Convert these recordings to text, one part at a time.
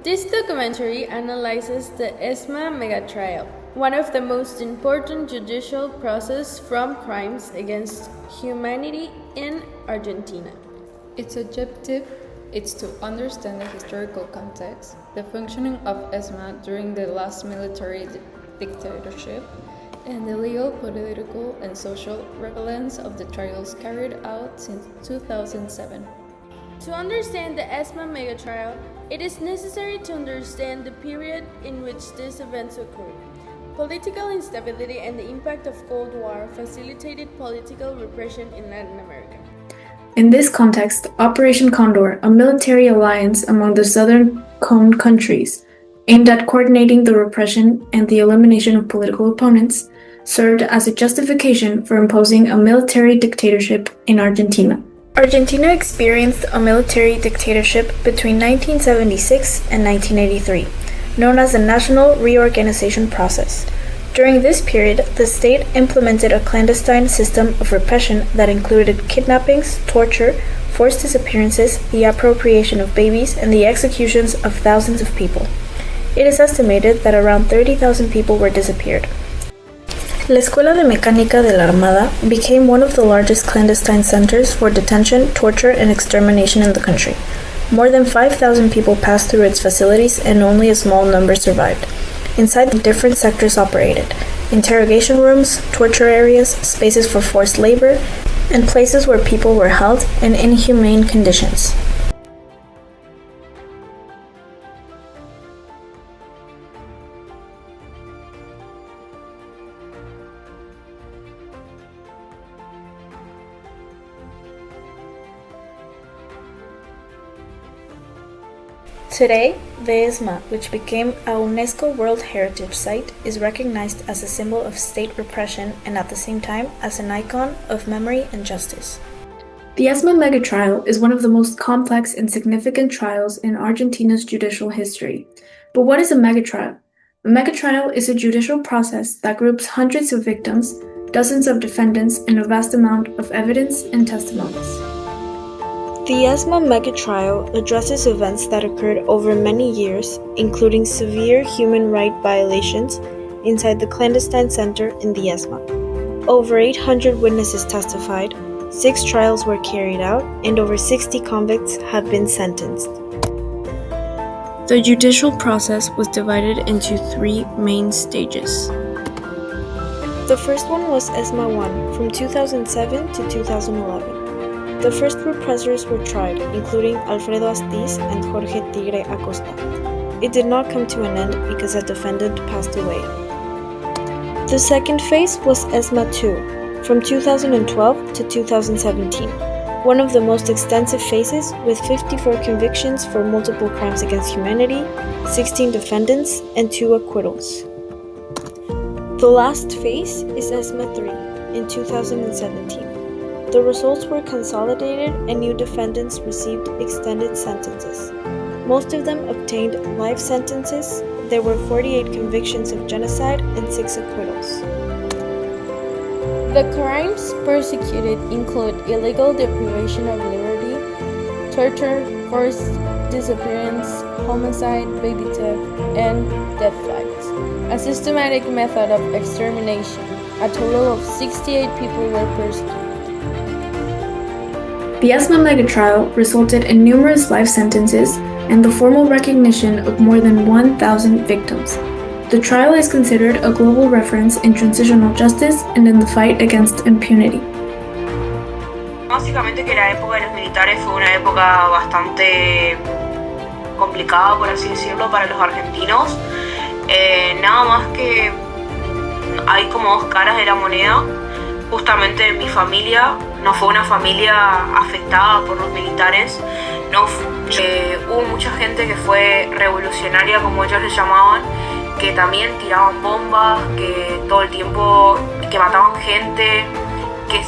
This documentary analyzes the ESMA Megatrial, one of the most important judicial processes from crimes against humanity in Argentina. Its objective is to understand the historical context, the functioning of ESMA during the last military dictatorship, and the legal, political, and social relevance of the trials carried out since 2007. To understand the ESMA Megatrial, it is necessary to understand the period in which these events occurred. Political instability and the impact of Cold War facilitated political repression in Latin America. In this context, Operation Condor, a military alliance among the Southern Cone countries, aimed at coordinating the repression and the elimination of political opponents, served as a justification for imposing a military dictatorship in Argentina. Argentina experienced a military dictatorship between 1976 and 1983, known as the National Reorganization Process. During this period, the state implemented a clandestine system of repression that included kidnappings, torture, forced disappearances, the appropriation of babies, and the executions of thousands of people. It is estimated that around 30,000 people were disappeared. La Escuela de Mecánica de la Armada became one of the largest clandestine centers for detention, torture, and extermination in the country. More than 5,000 people passed through its facilities and only a small number survived. Inside, different sectors operated: interrogation rooms, torture areas, spaces for forced labor, and places where people were held in inhumane conditions. Today, the ESMA, which became a UNESCO World Heritage Site, is recognized as a symbol of state repression and at the same time as an icon of memory and justice. The ESMA Megatrial is one of the most complex and significant trials in Argentina's judicial history. But what is a megatrial? A megatrial is a judicial process that groups hundreds of victims, dozens of defendants, and a vast amount of evidence and testimonies. The ESMA Megatrial addresses events that occurred over many years, including severe human rights violations inside the clandestine center in the ESMA. Over 800 witnesses testified, 6 trials were carried out, and over 60 convicts have been sentenced. The judicial process was divided into 3 main stages. The first one was ESMA 1, from 2007 to 2011. The first repressors were tried, including Alfredo Astiz and Jorge Tigre Acosta. It did not come to an end because a defendant passed away. The second phase was ESMA 2, from 2012 to 2017, one of the most extensive phases with 54 convictions for multiple crimes against humanity, 16 defendants, and 2 acquittals. The last phase is ESMA 3, in 2017. The results were consolidated and new defendants received extended sentences. Most of them obtained life sentences. There were 48 convictions of genocide and 6 acquittals. The crimes persecuted include illegal deprivation of liberty, torture, forced disappearance, homicide, baby theft, and death flights. A systematic method of extermination. A total of 68 people were persecuted. The ESMA Megatrial resulted in numerous life sentences and the formal recognition of more than 1,000 victims. The trial is considered a global reference in transitional justice and in the fight against impunity. Básicamente que la época de los militares fue una época bastante complicada, por así decirlo, para los argentinos. Nada más que hay como 2 caras de la moneda. Justamente mi familia no fue una familia afectada por los militares. No, hubo mucha gente que fue revolucionaria, como ellos le llamaban, que también tiraban bombas, que todo el tiempo que mataban gente, que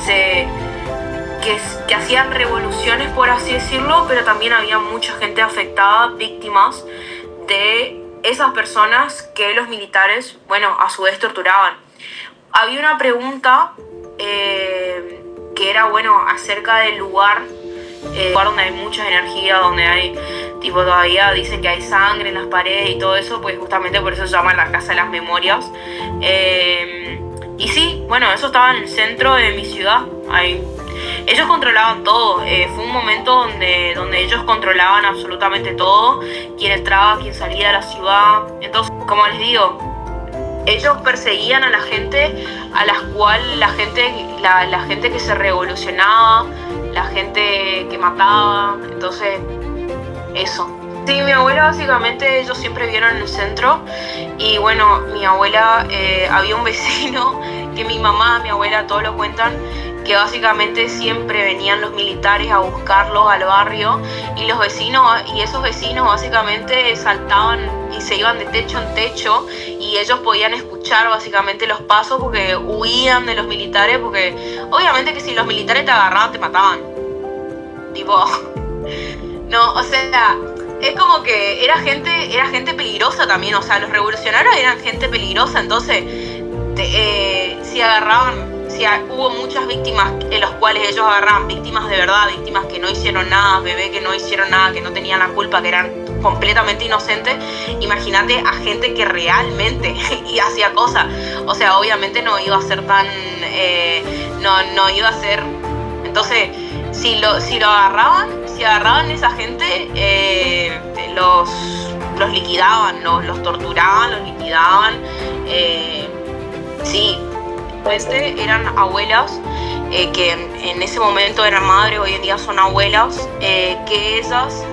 hacían revoluciones, por así decirlo, pero también había mucha gente afectada, víctimas de esas personas que los militares, bueno, a su vez torturaban. Había una pregunta que era, bueno, acerca del lugar donde hay mucha energía, donde hay tipo todavía dicen que hay sangre en las paredes y todo eso, pues justamente por eso se llama la Casa de las Memorias. Y sí, bueno, eso estaba en el centro de mi ciudad. Ahí. Ellos controlaban todo, fue un momento donde ellos controlaban absolutamente todo, quién entraba, quién salía de la ciudad. Entonces, como les digo, ellos perseguían a la gente, a la cual la gente que se revolucionaba, la gente que mataba. Entonces, eso. Sí, mi abuela básicamente, ellos siempre vieron en el centro. Y bueno, mi abuela, había un vecino que mi mamá, mi abuela, todos lo cuentan, que básicamente siempre venían los militares a buscarlos al barrio, y los vecinos, y esos vecinos básicamente saltaban y se iban de techo en techo, y ellos podían escuchar básicamente los pasos porque huían de los militares, porque obviamente que si los militares te agarraban te mataban. Tipo, no, o sea, es como que era gente peligrosa también, o sea, los revolucionarios eran gente peligrosa, entonces si agarraban, hubo muchas víctimas en las cuales ellos agarraban, víctimas de verdad, víctimas que no hicieron nada, bebés que no hicieron nada, que no tenían la culpa, que eran completamente inocentes. Imagínate a gente que realmente y hacía cosas, o sea, obviamente no iba a ser tan, no iba a ser, entonces, si agarraban esa gente, los liquidaban, los torturaban, los liquidaban, sí. Eran abuelas que en ese momento eran madres, hoy en día son abuelas, que ellas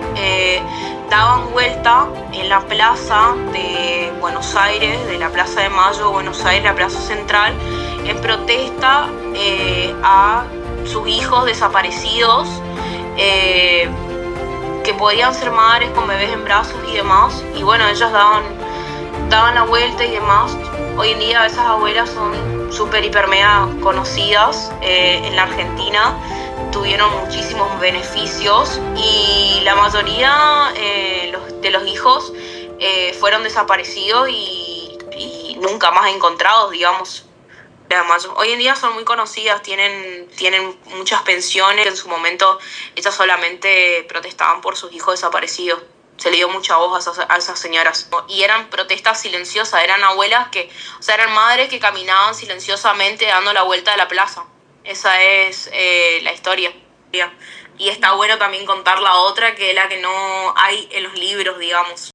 daban vuelta en la plaza de Buenos Aires, de la Plaza de Mayo de Buenos Aires, la Plaza Central, en protesta a sus hijos desaparecidos, que podían ser madres con bebés en brazos y demás. Y bueno, ellas daban la vuelta y demás. Hoy en día esas abuelas son súper, hiper, mega conocidas en la Argentina, tuvieron muchísimos beneficios, y la mayoría de los hijos fueron desaparecidos y nunca más encontrados, digamos. Hoy en día son muy conocidas, tienen muchas pensiones. En su momento ellas solamente protestaban por sus hijos desaparecidos. Se le dio mucha voz a esas señoras. Y eran protestas silenciosas, eran abuelas eran madres que caminaban silenciosamente dando la vuelta de la plaza. Esa es la historia. Y está bueno también contar la otra, que es la que no hay en los libros, digamos.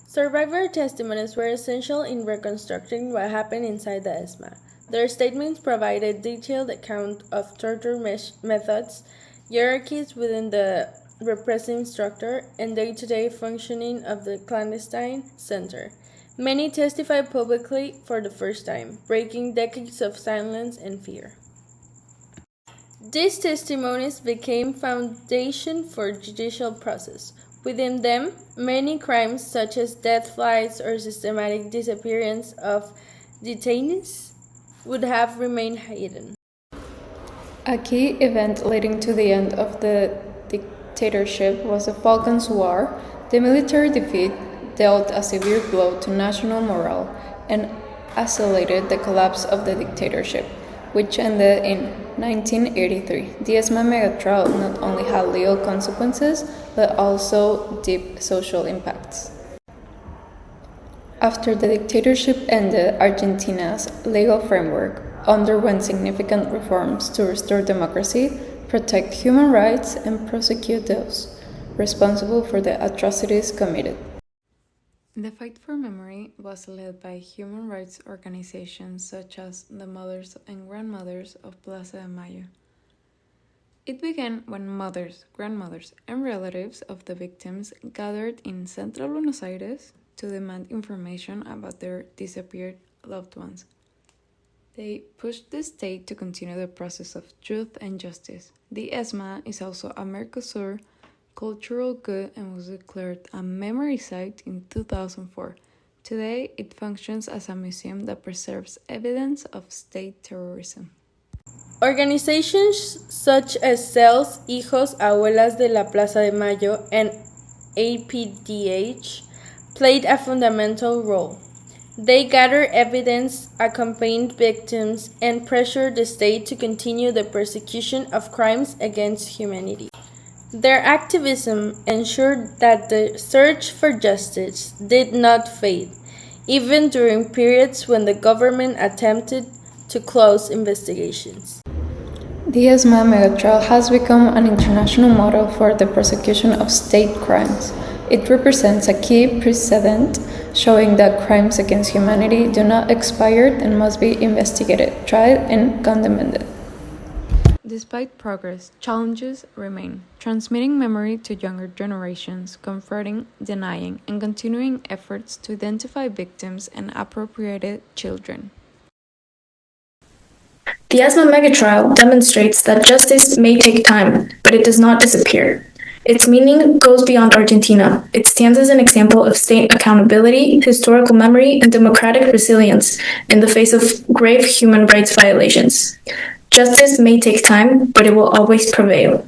Survivor testimonies were essential in reconstructing what happened inside the ESMA. Their statements provided detailed account of torture methods, hierarchies within the repressive structure, and day-to-day functioning of the clandestine center. Many testified publicly for the first time, breaking decades of silence and fear. These testimonies became foundation for judicial process. Within them, many crimes such as death flights or systematic disappearance of detainees would have remained hidden. A key event leading to the end of the dictatorship was the Falklands War. The military defeat dealt a severe blow to national morale and accelerated the collapse of the dictatorship, which ended in 1983. The ESMA Megatrial not only had legal consequences, but also deep social impacts. After the dictatorship ended, Argentina's legal framework underwent significant reforms to restore democracy, protect human rights, and prosecute those responsible for the atrocities committed. The fight for memory was led by human rights organizations such as the Mothers and Grandmothers of Plaza de Mayo. It began when mothers, grandmothers, and relatives of the victims gathered in Central Buenos Aires to demand information about their disappeared loved ones. They pushed the state to continue the process of truth and justice. The ESMA is also a Mercosur cultural good and was declared a memory site in 2004. Today, it functions as a museum that preserves evidence of state terrorism. Organizations such as CELS, Hijos, Abuelas de la Plaza de Mayo, and APDH played a fundamental role. They gathered evidence, accompanied victims, and pressured the state to continue the persecution of crimes against humanity. Their activism ensured that the search for justice did not fade, even during periods when the government attempted to close investigations. The ESMA Megatrial has become an international model for the prosecution of state crimes. It represents a key precedent showing that crimes against humanity do not expire and must be investigated, tried, and condemned. Despite progress, challenges remain. Transmitting memory to younger generations, confronting, denying, and continuing efforts to identify victims and appropriated children. The ESMA Megatrial demonstrates that justice may take time, but it does not disappear. Its meaning goes beyond Argentina. It stands as an example of state accountability, historical memory, and democratic resilience in the face of grave human rights violations. Justice may take time, but it will always prevail.